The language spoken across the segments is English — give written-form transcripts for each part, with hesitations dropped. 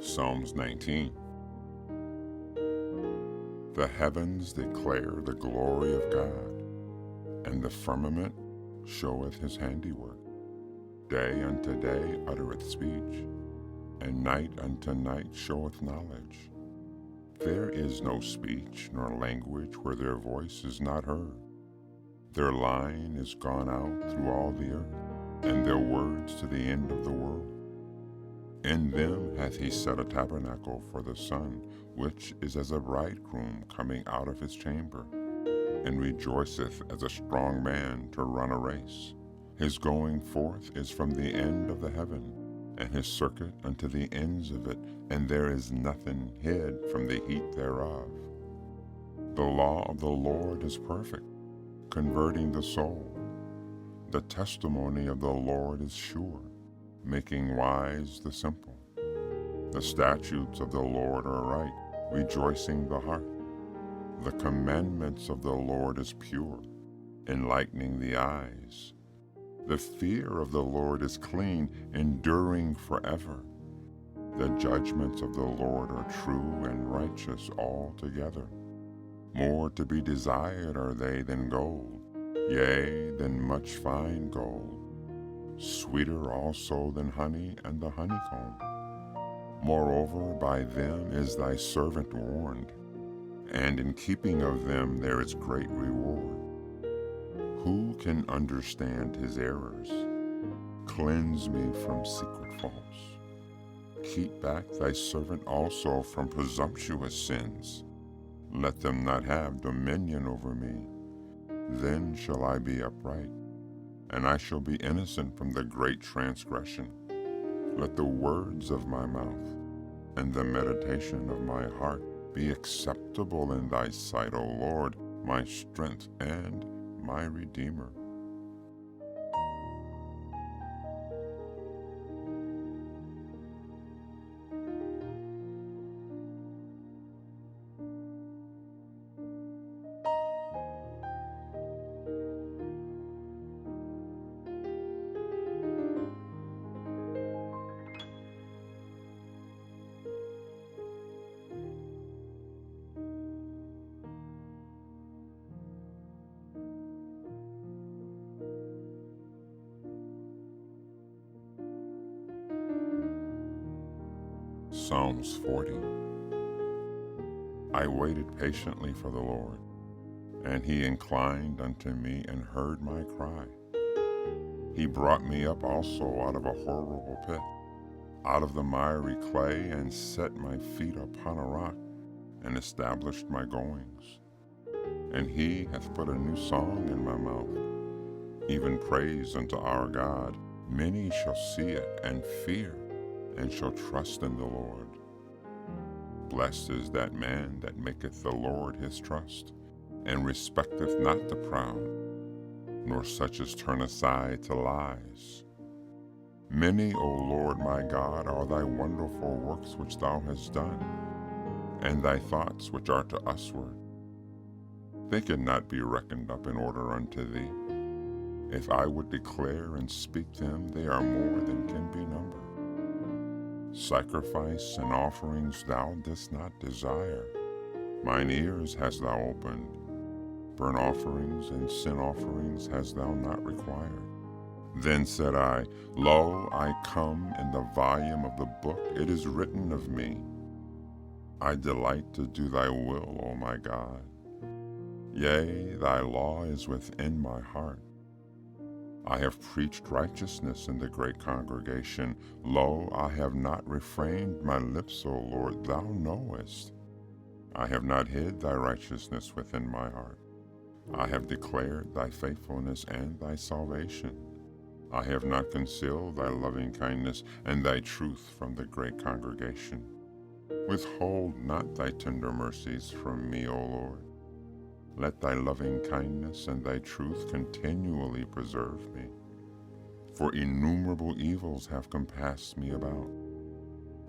Psalms 19. The heavens declare the glory of God, and the firmament showeth his handiwork. Day unto day uttereth speech, and night unto night showeth knowledge. There is no speech nor language where their voice is not heard. Their line is gone out through all the earth, and their words to the end of the world. In them hath he set a tabernacle for the sun, which is as a bridegroom coming out of his chamber, and rejoiceth as a strong man to run a race. His going forth is from the end of the heaven, and his circuit unto the ends of it, and there is nothing hid from the heat thereof. The law of the Lord is perfect, converting the soul. The testimony of the Lord is sure, making wise the simple. The statutes of the Lord are right, rejoicing the heart. The commandments of the Lord is pure, enlightening the eyes. The fear of the Lord is clean, enduring forever. The judgments of the Lord are true and righteous altogether. More to be desired are they than gold, yea, than much fine gold. Sweeter also than honey and the honeycomb. Moreover, by them is thy servant warned, and in keeping of them there is great reward. Who can understand his errors? Cleanse me from secret faults. Keep back thy servant also from presumptuous sins. Let them not have dominion over me. Then shall I be upright, and I shall be innocent from the great transgression. Let the words of my mouth and the meditation of my heart be acceptable in thy sight, O Lord, my strength and my Redeemer. Psalms 40. I waited patiently for the Lord, and he inclined unto me and heard my cry. He brought me up also out of a horrible pit, out of the miry clay, and set my feet upon a rock, and established my goings. And he hath put a new song in my mouth, even praise unto our God. Many shall see it and fear, and shall trust in the Lord. Blessed is that man that maketh the Lord his trust, and respecteth not the proud, nor such as turn aside to lies. Many, O Lord my God, are thy wonderful works which thou hast done, and thy thoughts which are to usward. They cannot be reckoned up in order unto thee. If I would declare and speak them, they are more than can be numbered. Sacrifice and offerings thou didst not desire. Mine ears hast thou opened. Burnt offerings and sin offerings hast thou not required. Then said I, Lo, I come. In the volume of the book it is written of me. I delight to do thy will, O my God. Yea, thy law is within my heart. I have preached righteousness in the great congregation. Lo, I have not refrained my lips, O Lord, thou knowest. I have not hid thy righteousness within my heart. I have declared thy faithfulness and thy salvation. I have not concealed thy loving kindness and thy truth from the great congregation. Withhold not thy tender mercies from me, O Lord. Let thy loving kindness and thy truth continually preserve me. For innumerable evils have compassed me about.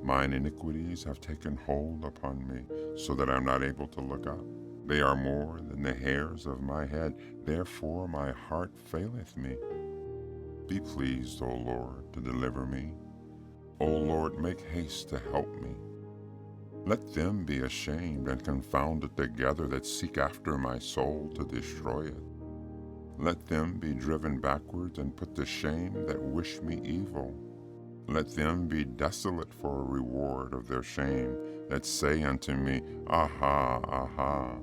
Mine iniquities have taken hold upon me, so that I am not able to look up. They are more than the hairs of my head, therefore my heart faileth me. Be pleased, O Lord, to deliver me. O Lord, make haste to help me. Let them be ashamed and confounded together that seek after my soul to destroy it. Let them be driven backwards and put to shame that wish me evil. Let them be desolate for a reward of their shame, that say unto me, Aha, aha.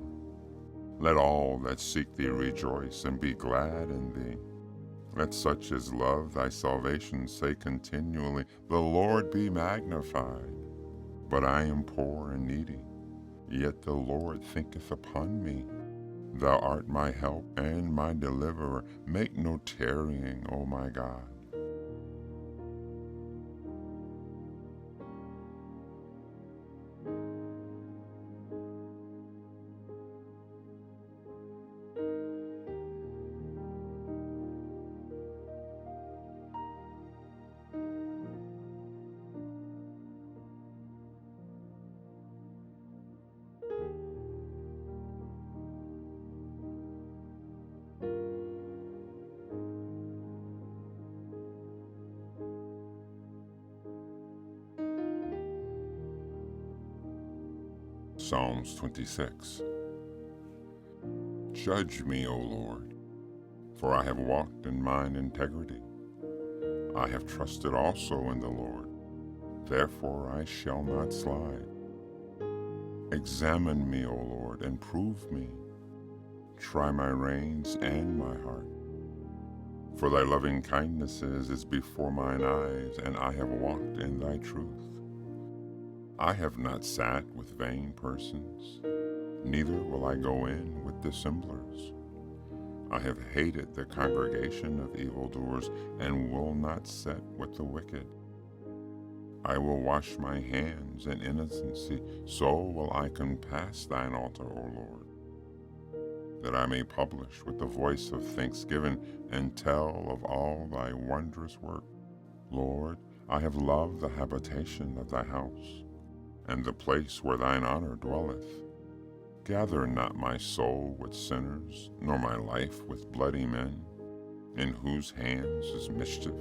Let all that seek thee rejoice and be glad in thee. Let such as love thy salvation say continually, The Lord be magnified. But I am poor and needy, yet the Lord thinketh upon me. Thou art my help and my deliverer. Make no tarrying, O my God. Psalms 26. Judge me, O Lord, for I have walked in mine integrity. I have trusted also in the Lord, therefore I shall not slide. Examine me, O Lord, and prove me. Try my reins and my heart. For thy loving kindnesses is before mine eyes, and I have walked in thy truth. I have not sat with vain persons, neither will I go in with dissemblers. I have hated the congregation of evildoers, and will not sit with the wicked. I will wash my hands in innocency, so will I compass thine altar, O Lord, that I may publish with the voice of thanksgiving, and tell of all thy wondrous work. Lord, I have loved the habitation of thy house, and the place where thine honor dwelleth. Gather not my soul with sinners, nor my life with bloody men, in whose hands is mischief,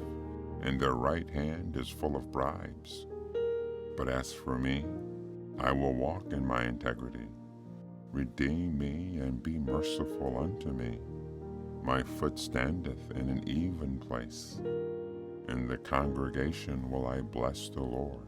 and their right hand is full of bribes. But as for me, I will walk in my integrity. Redeem me and be merciful unto me. My foot standeth in an even place. In the congregation will I bless the Lord.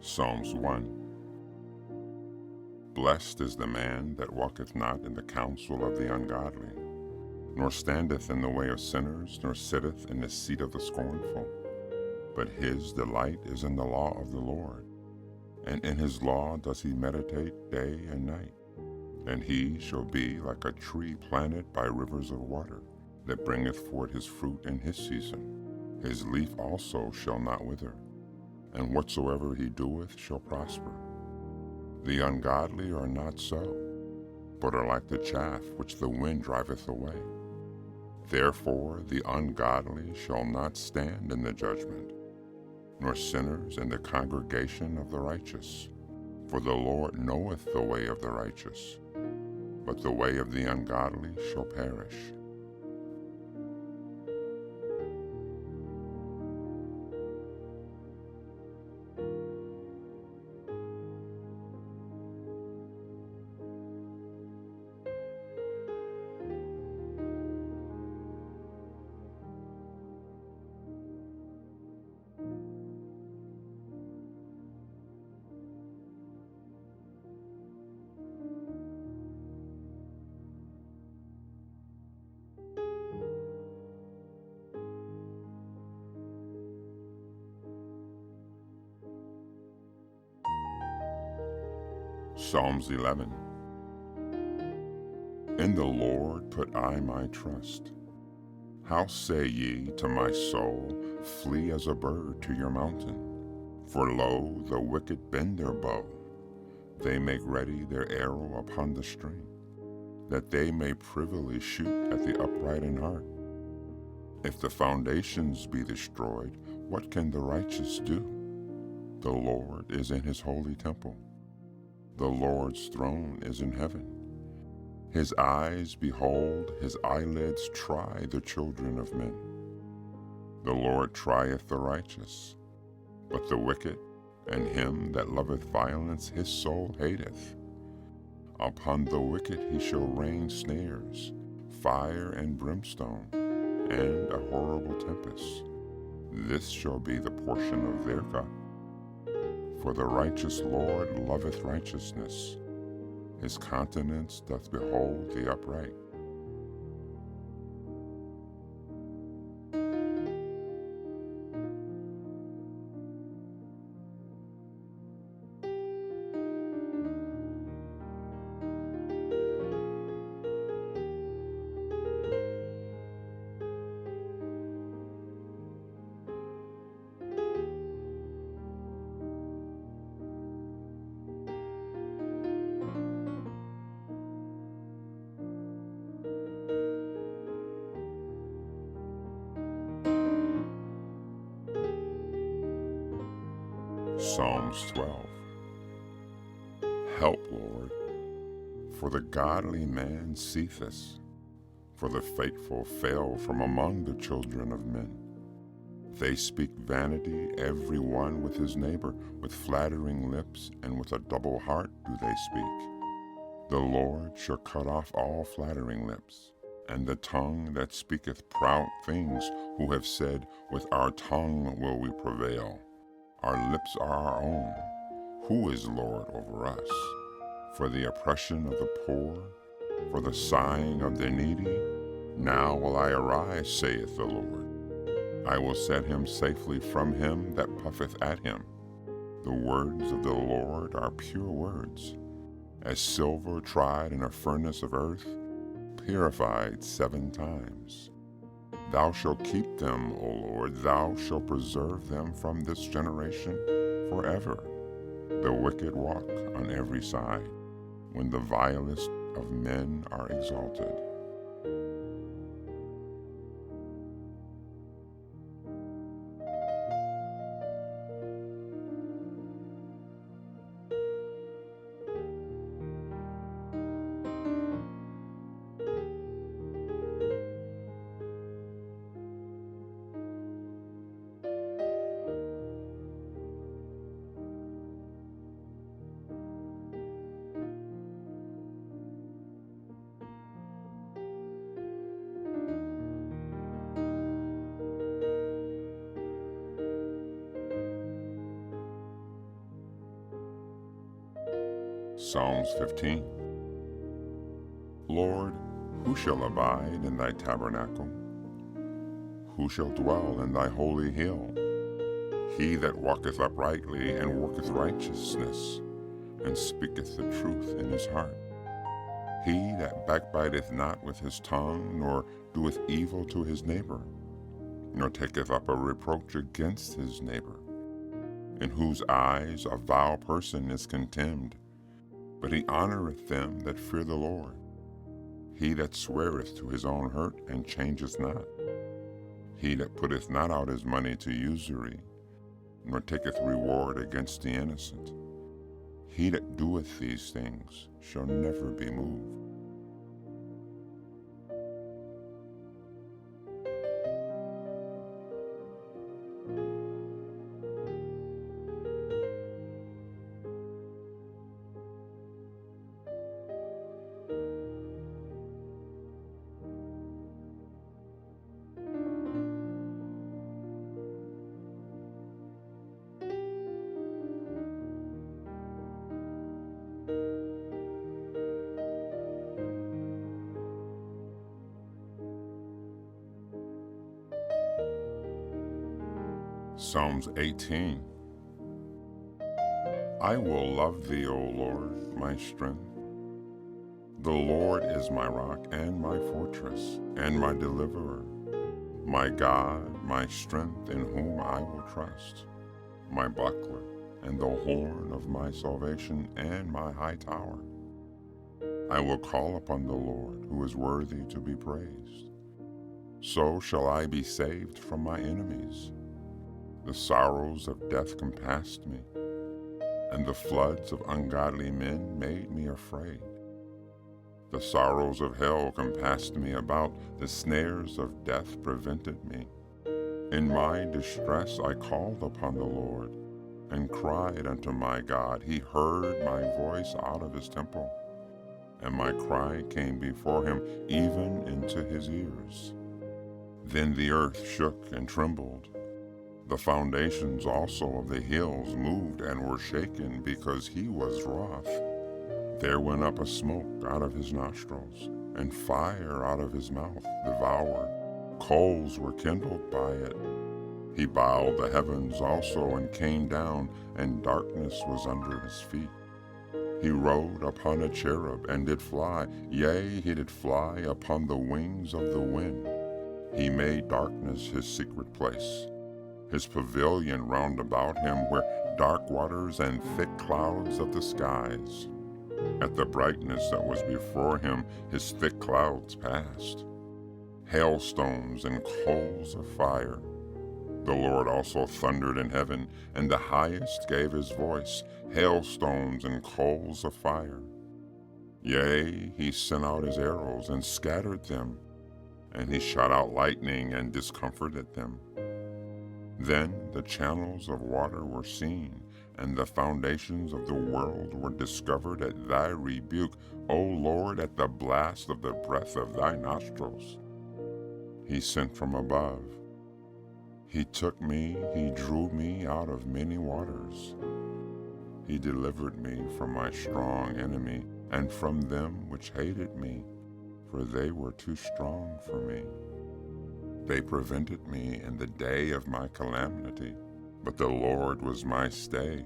Psalms 1. Blessed is the man that walketh not in the counsel of the ungodly, nor standeth in the way of sinners, nor sitteth in the seat of the scornful. But his delight is in the law of the Lord, and in his law does he meditate day and night. And he shall be like a tree planted by rivers of water, that bringeth forth his fruit in his season. His leaf also shall not wither, and whatsoever he doeth shall prosper. The ungodly are not so, but are like the chaff which the wind driveth away. Therefore the ungodly shall not stand in the judgment, nor sinners in the congregation of the righteous. For the Lord knoweth the way of the righteous, but the way of the ungodly shall perish. Psalms 11. In the Lord put I my trust. How say ye to my soul, flee as a bird to your mountain? For lo, the wicked bend their bow, they make ready their arrow upon the string, that they may privily shoot at the upright in heart. If the foundations be destroyed, what can the righteous do? The Lord is in his holy temple. The Lord's throne is in heaven. His eyes behold, his eyelids try the children of men. The Lord trieth the righteous, but the wicked and him that loveth violence his soul hateth. Upon the wicked he shall rain snares, fire and brimstone, and a horrible tempest. This shall be the portion of their cup. For the righteous Lord loveth righteousness. His countenance doth behold the upright. Psalms 12. Help, Lord, for the godly man ceaseth, for the faithful fail from among the children of men. They speak vanity, every one with his neighbor, with flattering lips, and with a double heart do they speak. The Lord shall cut off all flattering lips, and the tongue that speaketh proud things, who have said, with our tongue will we prevail. Our lips are our own. Who is Lord over us? For the oppression of the poor, for the sighing of the needy, now will I arise, saith the Lord. I will set him safely from him that puffeth at him. The words of the Lord are pure words, as silver tried in a furnace of earth, purified 7 times. Thou shalt keep them, O Lord, thou shalt preserve them from this generation forever. The wicked walk on every side, when the vilest of men are exalted. Psalms 15. Lord, who shall abide in thy tabernacle? Who shall dwell in thy holy hill? He that walketh uprightly and worketh righteousness, and speaketh the truth in his heart. He that backbiteth not with his tongue, nor doeth evil to his neighbor, nor taketh up a reproach against his neighbor, in whose eyes a vile person is contemned, but he honoreth them that fear the Lord. He that sweareth to his own hurt and changeth not. He that putteth not out his money to usury, nor taketh reward against the innocent. He that doeth these things shall never be moved. Psalms 18. I will love thee, O Lord, my strength. The Lord is my rock and my fortress, and my deliverer. my God, my strength in whom I will trust, my buckler and the horn of my salvation and my high tower. I will call upon the Lord, who is worthy to be praised. So shall I be saved from my enemies. The sorrows of death compassed me, and the floods of ungodly men made me afraid. The sorrows of hell compassed me about, the snares of death prevented me. In my distress I called upon the Lord, and cried unto my God. He heard my voice out of his temple, and my cry came before him even into his ears. Then the earth shook and trembled. The foundations also of the hills moved and were shaken, because he was wroth. There went up a smoke out of his nostrils, and fire out of his mouth devoured. Coals were kindled by it. He bowed the heavens also and came down, and darkness was under his feet. He rode upon a cherub and did fly, yea, he did fly upon the wings of the wind. He made darkness his secret place, his pavilion round about him, where dark waters and thick clouds of the skies. At the brightness that was before him, his thick clouds passed, hailstones and coals of fire. The Lord also thundered in heaven, and the highest gave his voice, hailstones and coals of fire. Yea, he sent out his arrows and scattered them, and he shot out lightning and discomforted them. Then the channels of water were seen, and the foundations of the world were discovered at thy rebuke, O Lord, at the blast of the breath of thy nostrils. He sent from above. He took me, he drew me out of many waters. He delivered me from my strong enemy, and from them which hated me, for they were too strong for me. They prevented me in the day of my calamity, but the Lord was my stay.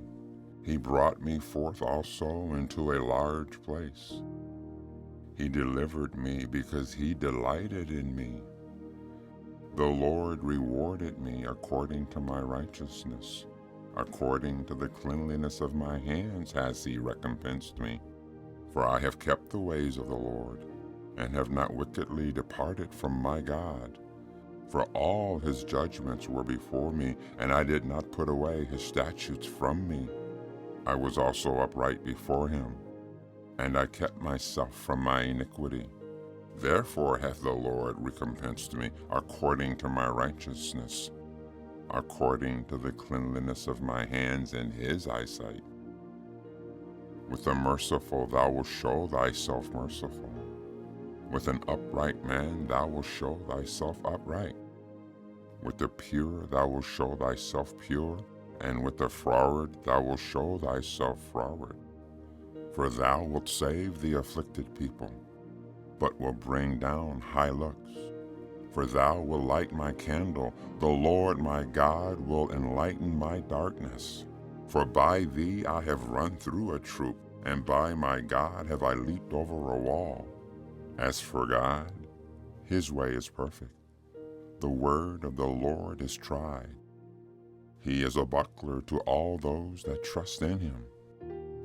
He brought me forth also into a large place. He delivered me because he delighted in me. The Lord rewarded me according to my righteousness. According to the cleanliness of my hands has he recompensed me. For I have kept the ways of the Lord, and have not wickedly departed from my God. For all his judgments were before me, and I did not put away his statutes from me. I was also upright before him, and I kept myself from my iniquity. Therefore hath the Lord recompensed me according to my righteousness, according to the cleanliness of my hands in his eyesight. With the merciful thou wilt show thyself merciful. With an upright man thou wilt show thyself upright. With the pure thou wilt show thyself pure, and with the froward thou wilt show thyself froward. For thou wilt save the afflicted people, but will bring down high looks. For thou wilt light my candle, the Lord my God will enlighten my darkness. For by thee I have run through a troop, and by my God have I leaped over a wall. As for God, his way is perfect. The word of the Lord is tried. He is a buckler to all those that trust in him.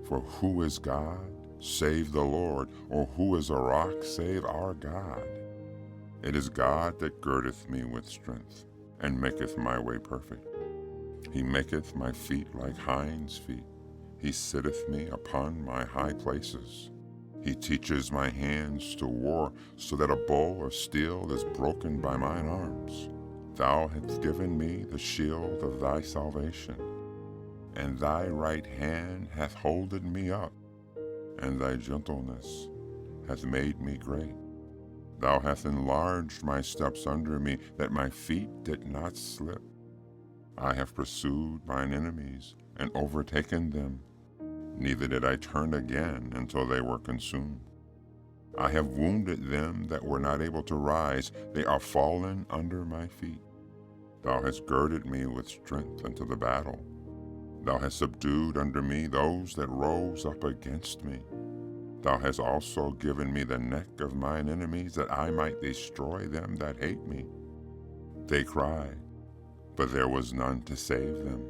For who is God, save the Lord? Or who is a rock, save our God? It is God that girdeth me with strength, and maketh my way perfect. He maketh my feet like hinds' feet. He sitteth me upon my high places. He teaches my hands to war, so that a bow of steel is broken by mine arms. Thou hast given me the shield of thy salvation, and thy right hand hath holden me up, and thy gentleness hath made me great. Thou hast enlarged my steps under me, that my feet did not slip. I have pursued mine enemies, and overtaken them. Neither did I turn again until they were consumed. I have wounded them that were not able to rise. They are fallen under my feet. Thou hast girded me with strength unto the battle. Thou hast subdued under me those that rose up against me. Thou hast also given me the neck of mine enemies, that I might destroy them that hate me. They cried, but there was none to save them,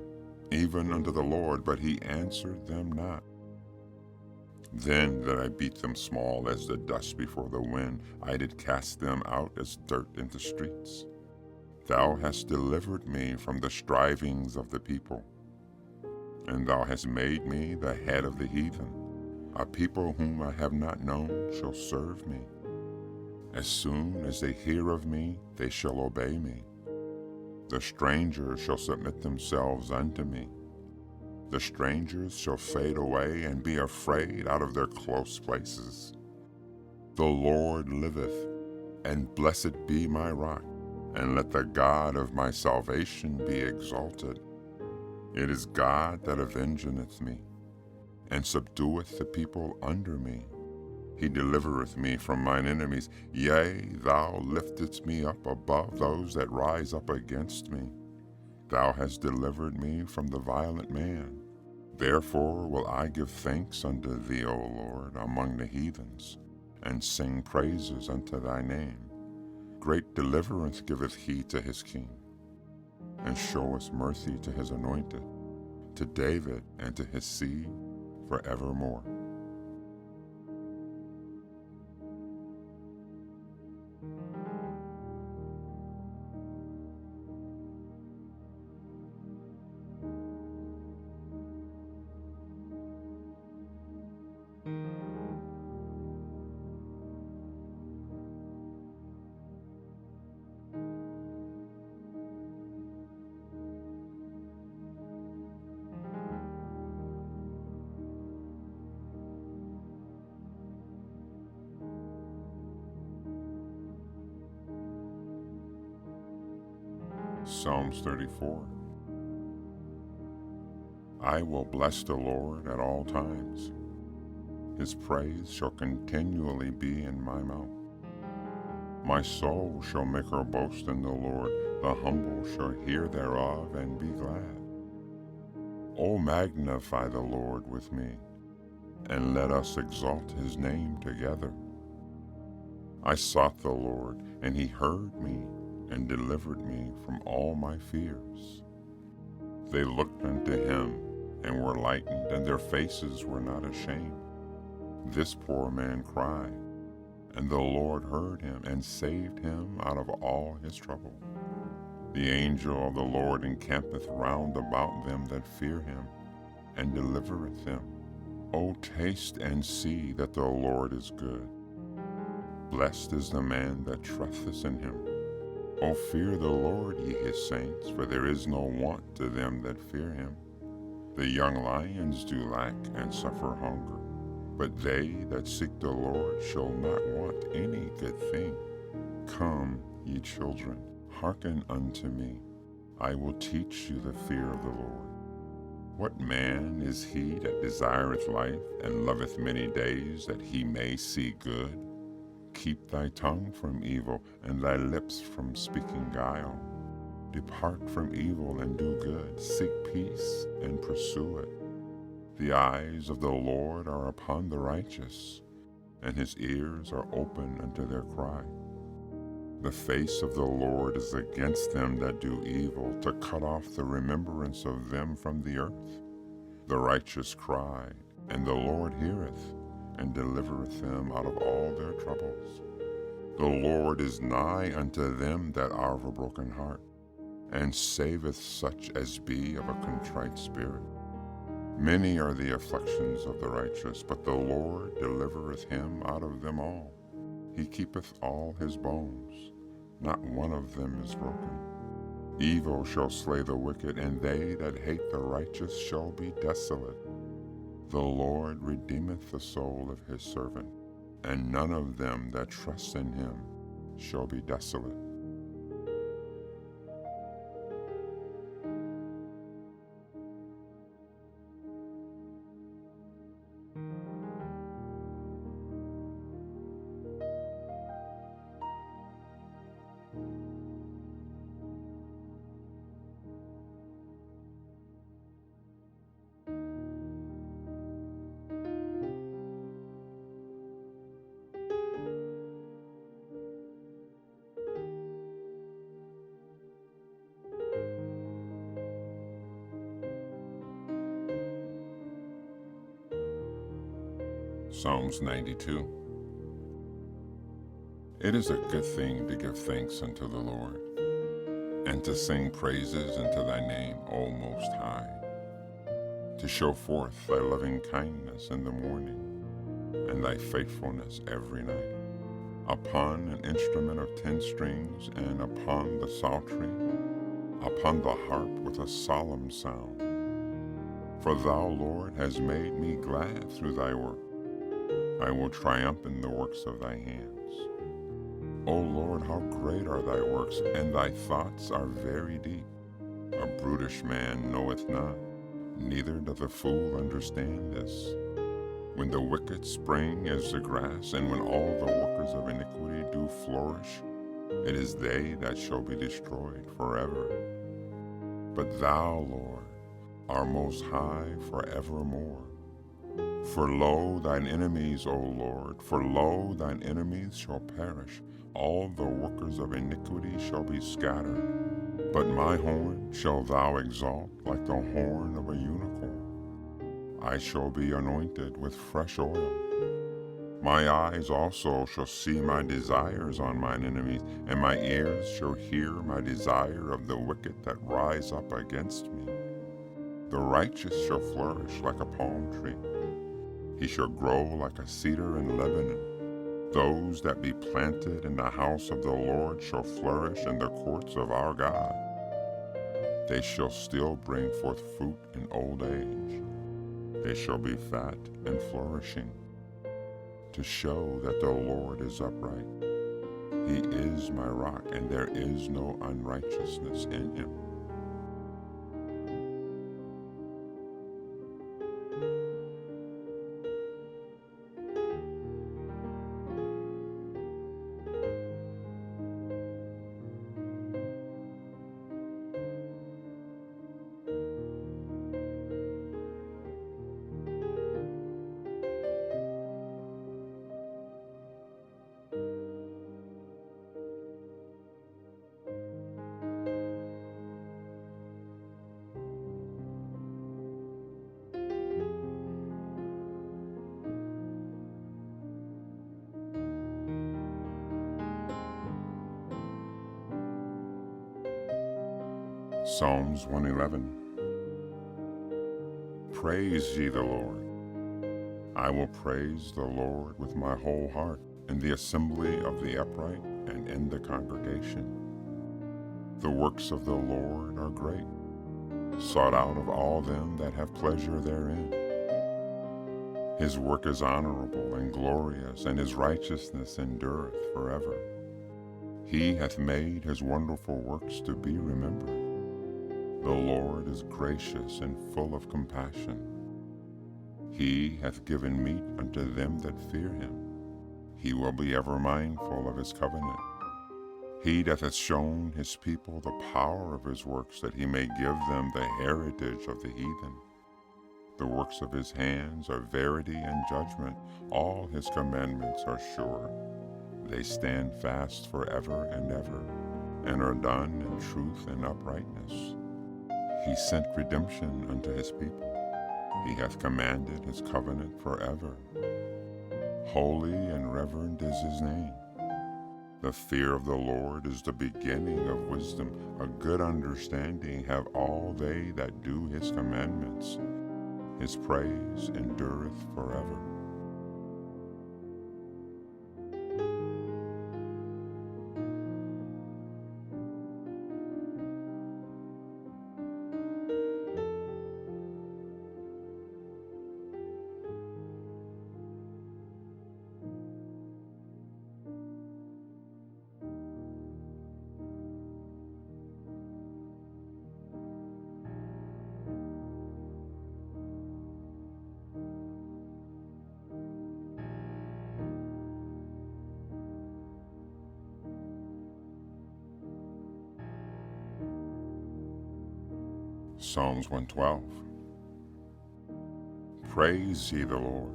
even unto the Lord, but he answered them not. Then did I beat them small as the dust before the wind. I did cast them out as dirt in the streets. Thou hast delivered me from the strivings of the people, and thou hast made me the head of the heathen. A people whom I have not known shall serve me. As soon as they hear of me, they shall obey me. The strangers shall submit themselves unto me. The strangers shall fade away and be afraid out of their close places. The Lord liveth, and blessed be my rock, and let the God of my salvation be exalted. It is God that avengeth me, and subdueth the people under me. He delivereth me from mine enemies. Yea, thou liftest me up above those that rise up against me. Thou hast delivered me from the violent man. Therefore will I give thanks unto thee, O Lord, among the heathens, and sing praises unto thy name. Great deliverance giveth he to his king, and showeth mercy to his anointed, to David and to his seed forevermore. Psalms 34. I will bless the Lord at all times. His praise shall continually be in my mouth. My soul shall make her boast in the Lord. The humble shall hear thereof and be glad. O magnify the Lord with me, and let us exalt his name together. I sought the Lord, and he heard me, and delivered me from all my fears. They looked unto him, and were lightened, and their faces were not ashamed. This poor man cried, and the Lord heard him, and saved him out of all his trouble. The angel of the Lord encampeth round about them that fear him, and delivereth them. O taste and see that the Lord is good. Blessed is the man that trusteth in him. O fear the Lord, ye his saints, for there is no want to them that fear him. The young lions do lack and suffer hunger, but they that seek the Lord shall not want any good thing. Come, ye children, hearken unto me. I will teach you the fear of the Lord. What man is he that desireth life, and loveth many days, that he may see good? Keep thy tongue from evil, and thy lips from speaking guile. Depart from evil and do good. Seek peace and pursue it. The eyes of the Lord are upon the righteous, and his ears are open unto their cry. The face of the Lord is against them that do evil, to cut off the remembrance of them from the earth. The righteous cry, and the Lord heareth, and delivereth them out of all their troubles. The Lord is nigh unto them that are of a broken heart, and saveth such as be of a contrite spirit. Many are the afflictions of the righteous, but the Lord delivereth him out of them all. He keepeth all his bones, not one of them is broken. Evil shall slay the wicked, and they that hate the righteous shall be desolate. The Lord redeemeth the soul of his servant, and none of them that trust in him shall be desolate. Psalms 92. It is a good thing to give thanks unto the Lord, and to sing praises unto thy name, O Most High, to show forth thy loving kindness in the morning, and thy faithfulness every night, upon an instrument of 10 strings, and upon the psaltery, upon the harp with a solemn sound. For thou, Lord, hast made me glad through thy work. I will triumph in the works of thy hands. O Lord, how great are thy works, and thy thoughts are very deep. A brutish man knoweth not, neither doth a fool understand this. When the wicked spring as the grass, and when all the workers of iniquity do flourish, it is they that shall be destroyed forever. But thou, Lord, art most high forevermore. For lo, thine enemies, O Lord, for lo, thine enemies shall perish. All the workers of iniquity shall be scattered. But my horn shalt thou exalt like the horn of a unicorn. I shall be anointed with fresh oil. My eyes also shall see my desires on mine enemies, and my ears shall hear my desire of the wicked that rise up against me. The righteous shall flourish like a palm tree. He shall grow like a cedar in Lebanon. Those that be planted in the house of the Lord shall flourish in the courts of our God. They shall still bring forth fruit in old age. They shall be fat and flourishing, to show that the Lord is upright. He is my rock, and there is no unrighteousness in him. Psalms 111. Praise ye the Lord. I will praise the Lord with my whole heart, in the assembly of the upright and in the congregation. The works of the Lord are great, sought out of all them that have pleasure therein. His work is honorable and glorious, and his righteousness endureth forever. He hath made his wonderful works to be remembered. The Lord is gracious and full of compassion. He hath given meat unto them that fear him. He will be ever mindful of his covenant. He that hath shown his people the power of his works, that he may give them the heritage of the heathen. The works of his hands are verity and judgment. All his commandments are sure. They stand fast forever and ever, and are done in truth and uprightness. He sent redemption unto his people. He hath commanded his covenant forever. Holy and reverend is his name. The fear of the Lord is the beginning of wisdom. A good understanding have all they that do his commandments. His praise endureth forever. Psalms 112. Praise ye the Lord.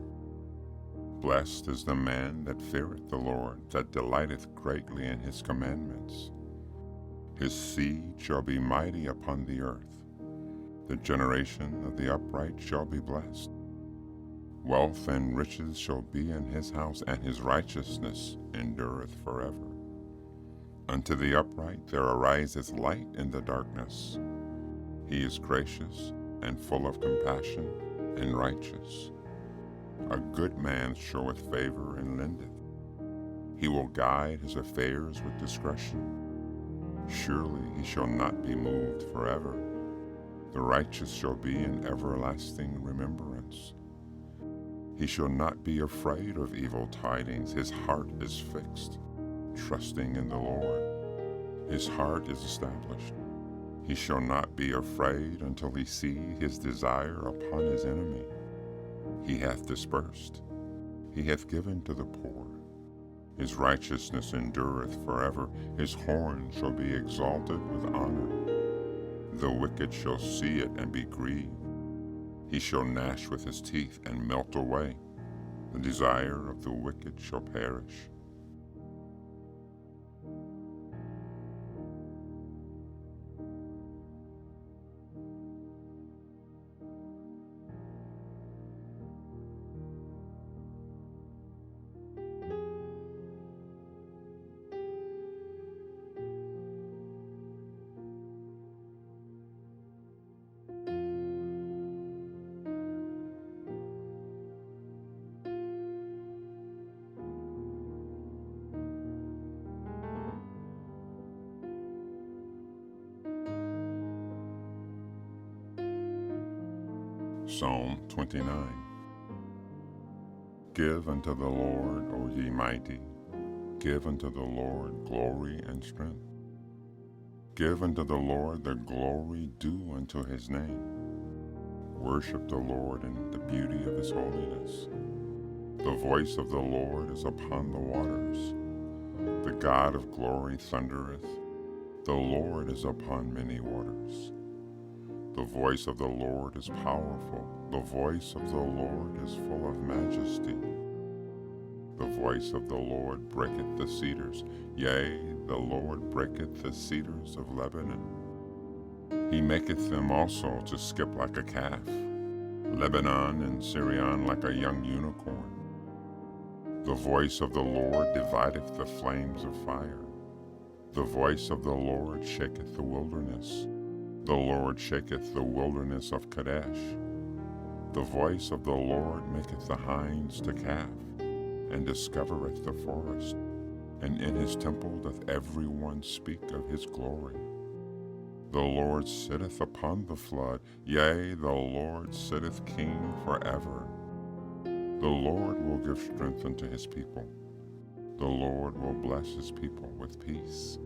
Blessed is the man that feareth the Lord, that delighteth greatly in his commandments. His seed shall be mighty upon the earth. The generation of the upright shall be blessed. Wealth and riches shall be in his house, and his righteousness endureth forever. Unto the upright there ariseth light in the darkness. He is gracious and full of compassion and righteous. A good man showeth favor and lendeth. He will guide his affairs with discretion. Surely he shall not be moved forever. The righteous shall be in everlasting remembrance. He shall not be afraid of evil tidings. His heart is fixed, trusting in the Lord. His heart is established. He shall not be afraid until he see his desire upon his enemy. He hath dispersed. He hath given to the poor. His righteousness endureth forever. His horn shall be exalted with honor. The wicked shall see it and be grieved. He shall gnash with his teeth and melt away. The desire of the wicked shall perish. Psalm 29. Give unto the Lord, O ye mighty, give unto the Lord glory and strength. Give unto the Lord the glory due unto his name. Worship the Lord in the beauty of his holiness. The voice of the Lord is upon the waters. The God of glory thundereth. The Lord is upon many waters. The voice of the Lord is powerful. The voice of the Lord is full of majesty. The voice of the Lord breaketh the cedars. Yea, the Lord breaketh the cedars of Lebanon. He maketh them also to skip like a calf, Lebanon and Syrian like a young unicorn. The voice of the Lord divideth the flames of fire. The voice of the Lord shaketh the wilderness. The Lord shaketh the wilderness of Kadesh. The voice of the Lord maketh the hinds to calve, and discovereth the forest. And in his temple doth every one speak of his glory. The Lord sitteth upon the flood. Yea, the Lord sitteth king forever. The Lord will give strength unto his people. The Lord will bless his people with peace.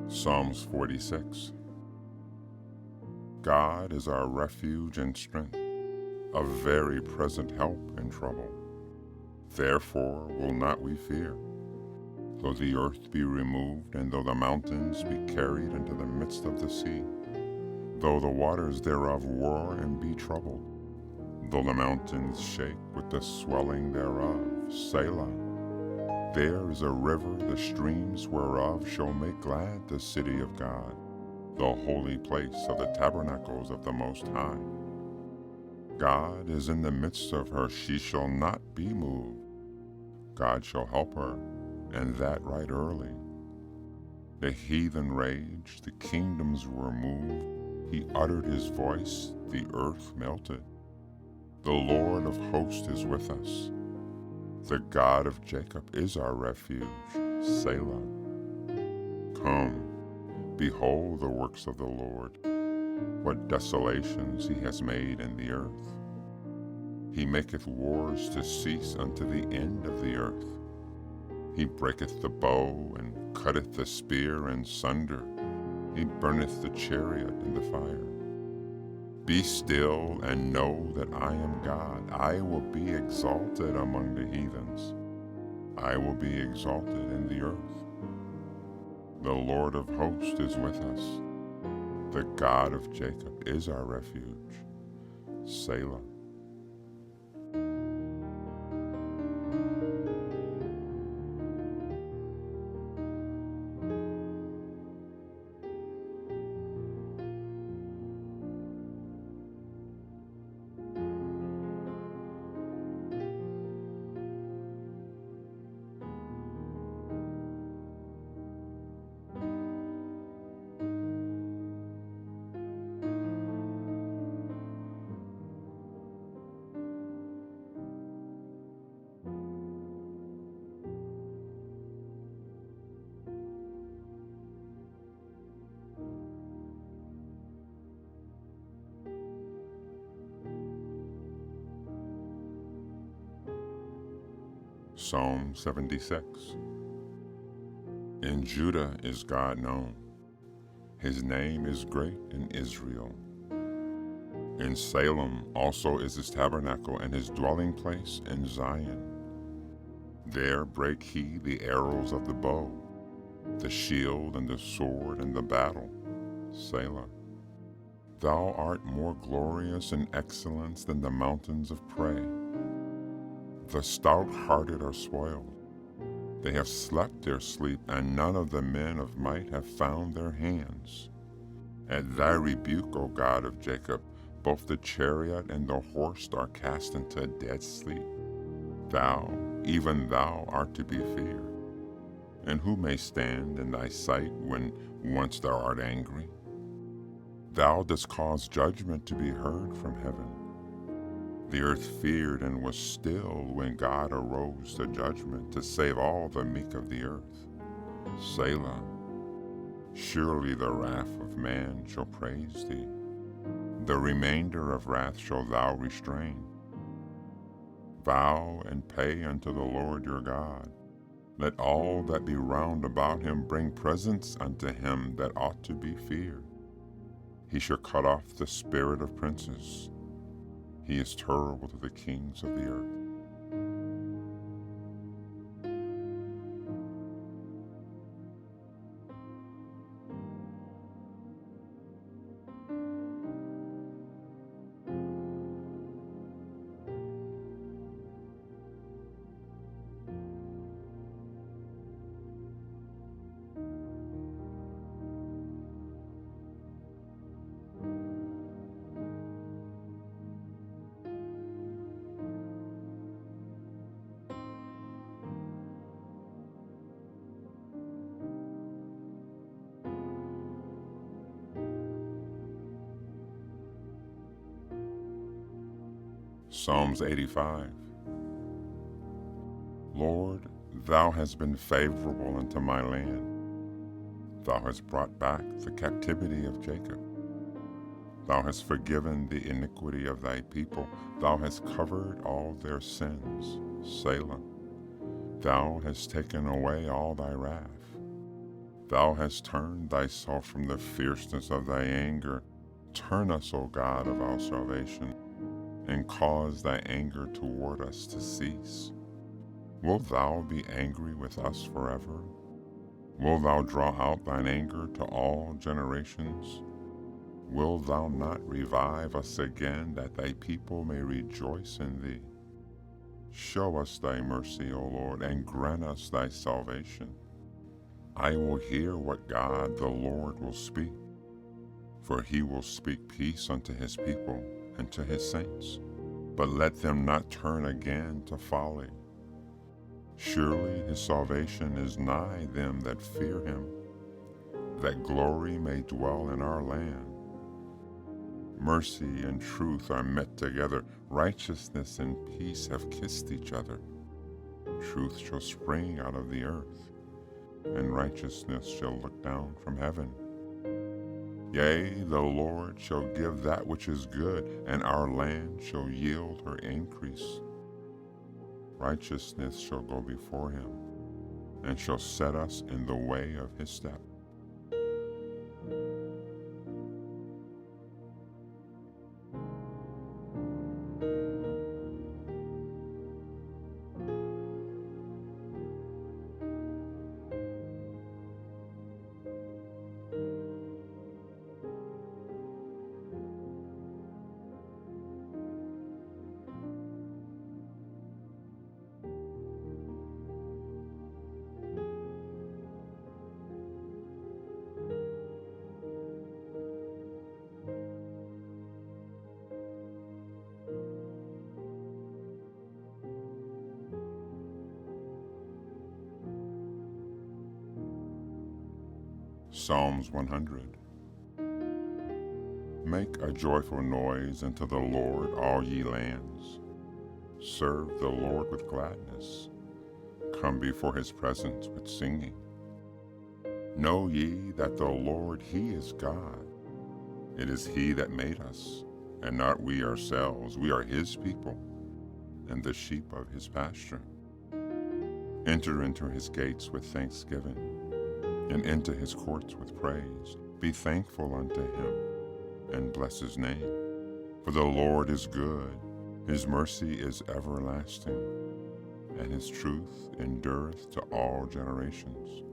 Psalms 46. God is our refuge and strength, a very present help in trouble. Therefore will not we fear, though the earth be removed, and though the mountains be carried into the midst of the sea, though the waters thereof roar and be troubled, though the mountains shake with the swelling thereof. Selah. There is a river, the streams whereof shall make glad the city of God, the holy place of the tabernacles of the Most High. God is in the midst of her, she shall not be moved. God shall help her, and that right early. The heathen raged, the kingdoms were moved. He uttered his voice, the earth melted. The Lord of hosts is with us. The God of Jacob is our refuge. Selah. Come, behold the works of the Lord, what desolations he has made in the earth. He maketh wars to cease unto the end of the earth. He breaketh the bow, and cutteth the spear in sunder. He burneth the chariot in the fire. Be still and know that I am God. I will be exalted among the heathens. I will be exalted in the earth. The Lord of hosts is with us. The God of Jacob is our refuge. Selah. Psalm 76. In Judah is God known. His name is great in Israel. In Salem also is his tabernacle, and his dwelling place in Zion. There brake he the arrows of the bow, the shield and the sword and the battle. Selah. Thou art more glorious in excellence than the mountains of prey. The stout-hearted are spoiled. They have slept their sleep, and none of the men of might have found their hands. At thy rebuke, O God of Jacob, both the chariot and the horse are cast into a dead sleep. Thou, even thou, art to be feared. And who may stand in thy sight when once thou art angry? Thou dost cause judgment to be heard from heaven. The earth feared and was still when God arose to judgment to save all the meek of the earth. Selah. Surely the wrath of man shall praise thee. The remainder of wrath shalt thou restrain. Vow and pay unto the Lord your God. Let all that be round about him bring presents unto him that ought to be feared. He shall cut off the spirit of princes. He is terrible to the kings of the earth. Psalms 85. Lord, thou hast been favorable unto my land. Thou hast brought back the captivity of Jacob. Thou hast forgiven the iniquity of thy people. Thou hast covered all their sins. Selah. Thou hast taken away all thy wrath. Thou hast turned thyself from the fierceness of thy anger. Turn us, O God of our salvation, and cause thy anger toward us to cease. Wilt thou be angry with us forever? Wilt thou draw out thine anger to all generations? Wilt thou not revive us again, that thy people may rejoice in thee? Show us thy mercy, O Lord, and grant us thy salvation. I will hear what God the Lord will speak, for he will speak peace unto his people and to his saints, but let them not turn again to folly. Surely his salvation is nigh them that fear him, that glory may dwell in our land. Mercy and truth are met together, righteousness and peace have kissed each other. Truth shall spring out of the earth, and righteousness shall look down from heaven. Yea, the Lord shall give that which is good, and our land shall yield her increase. Righteousness shall go before him, and shall set us in the way of his step. Psalms 100. Make a joyful noise unto the Lord, all ye lands. Serve the Lord with gladness. Come before his presence with singing. Know ye that the Lord, he is God. It is he that made us, and not we ourselves. We are his people, and the sheep of his pasture. Enter into his gates with thanksgiving, and into his courts with praise. Be thankful unto him, and bless his name. For the Lord is good, his mercy is everlasting, and his truth endureth to all generations.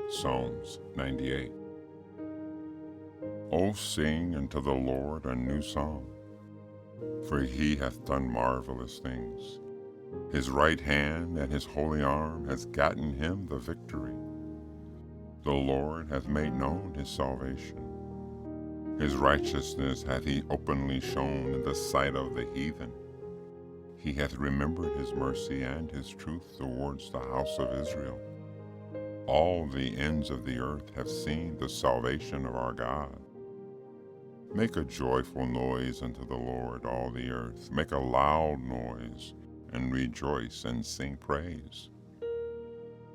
Psalms 98. O sing unto the Lord a new song, for he hath done marvelous things. His right hand and his holy arm has gotten him the victory. The Lord hath made known his salvation. His righteousness hath he openly shown in the sight of the heathen. He hath remembered his mercy and his truth towards the house of Israel. All the ends of the earth have seen the salvation of our God. Make a joyful noise unto the Lord, all the earth. Make a loud noise, and rejoice, and sing praise.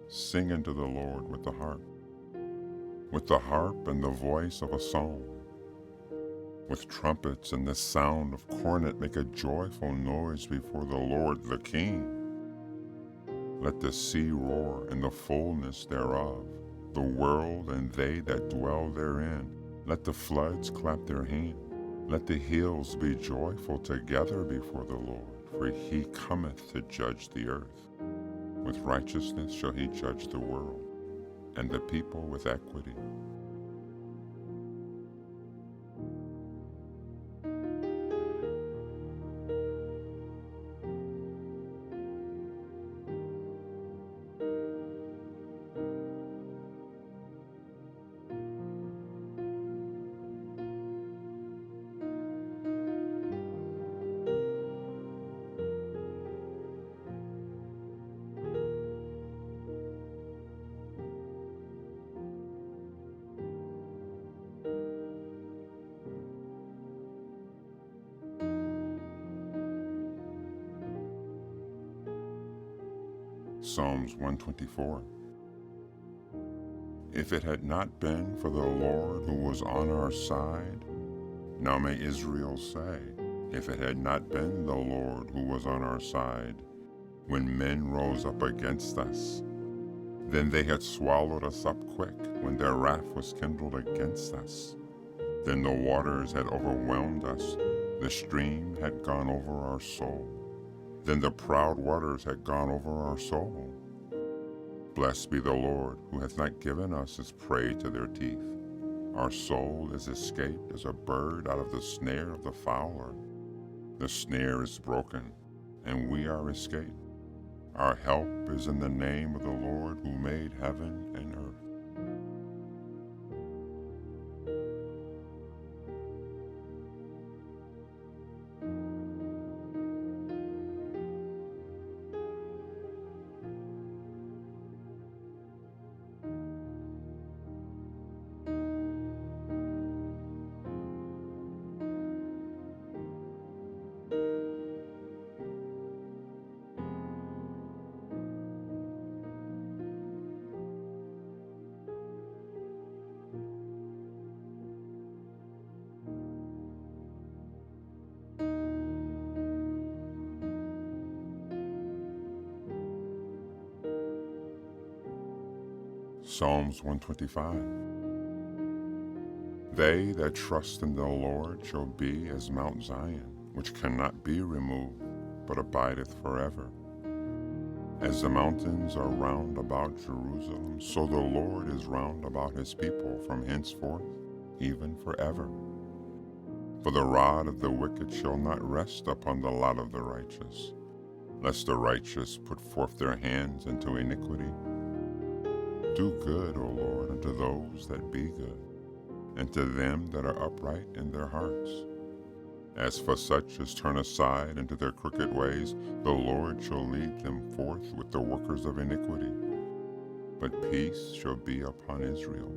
Sing unto the Lord with the harp and the voice of a psalm. With trumpets and the sound of cornet, make a joyful noise before the Lord the King. Let the sea roar and the fullness thereof, the world and they that dwell therein. Let the floods clap their hands. Let the hills be joyful together before the Lord, for he cometh to judge the earth. With righteousness shall he judge the world, and the people with equity. Psalms 124. If it had not been for the Lord who was on our side, now may Israel say, if it had not been the Lord who was on our side, when men rose up against us, then they had swallowed us up quick when their wrath was kindled against us. Then the waters had overwhelmed us, the stream had gone over our soul. Then the proud waters had gone over our soul. Blessed be the Lord, who hath not given us as prey to their teeth. Our soul is escaped as a bird out of the snare of the fowler. The snare is broken, and we are escaped. Our help is in the name of the Lord who made heaven and earth. Psalms 125. They that trust in the Lord shall be as Mount Zion, which cannot be removed, but abideth forever. As the mountains are round about Jerusalem, so the Lord is round about his people from henceforth, even forever. For the rod of the wicked shall not rest upon the lot of the righteous, lest the righteous put forth their hands into iniquity. Do good, O Lord, unto those that be good, and to them that are upright in their hearts. As for such as turn aside into their crooked ways, the Lord shall lead them forth with the workers of iniquity. But peace shall be upon Israel.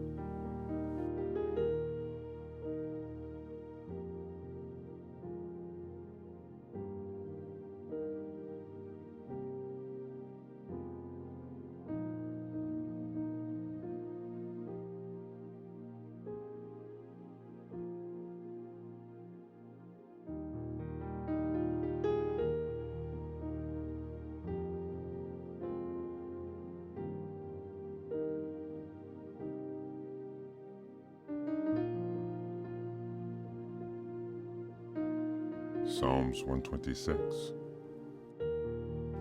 Psalms 126.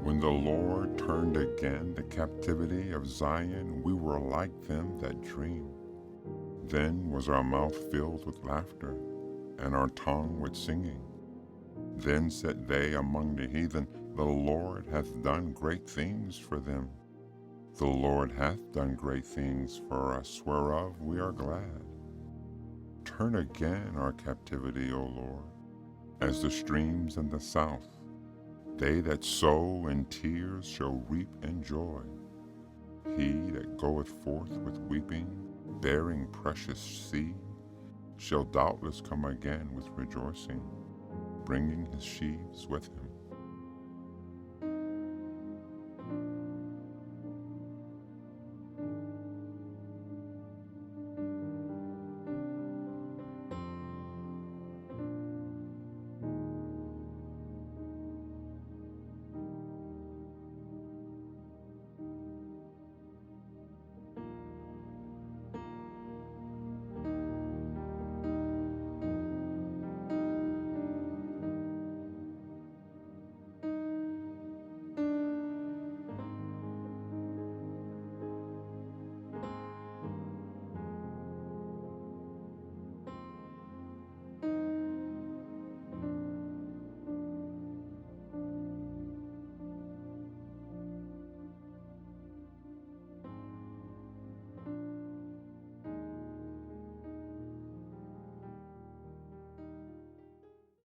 When the Lord turned again the captivity of Zion, we were like them that dream. Then was our mouth filled with laughter, and our tongue with singing. Then said they among the heathen, The Lord hath done great things for them. The Lord hath done great things for us, whereof we are glad. Turn again our captivity, O Lord, as the streams in the south. They that sow in tears shall reap in joy. He that goeth forth with weeping, bearing precious seed, shall doubtless come again with rejoicing, bringing his sheaves with him.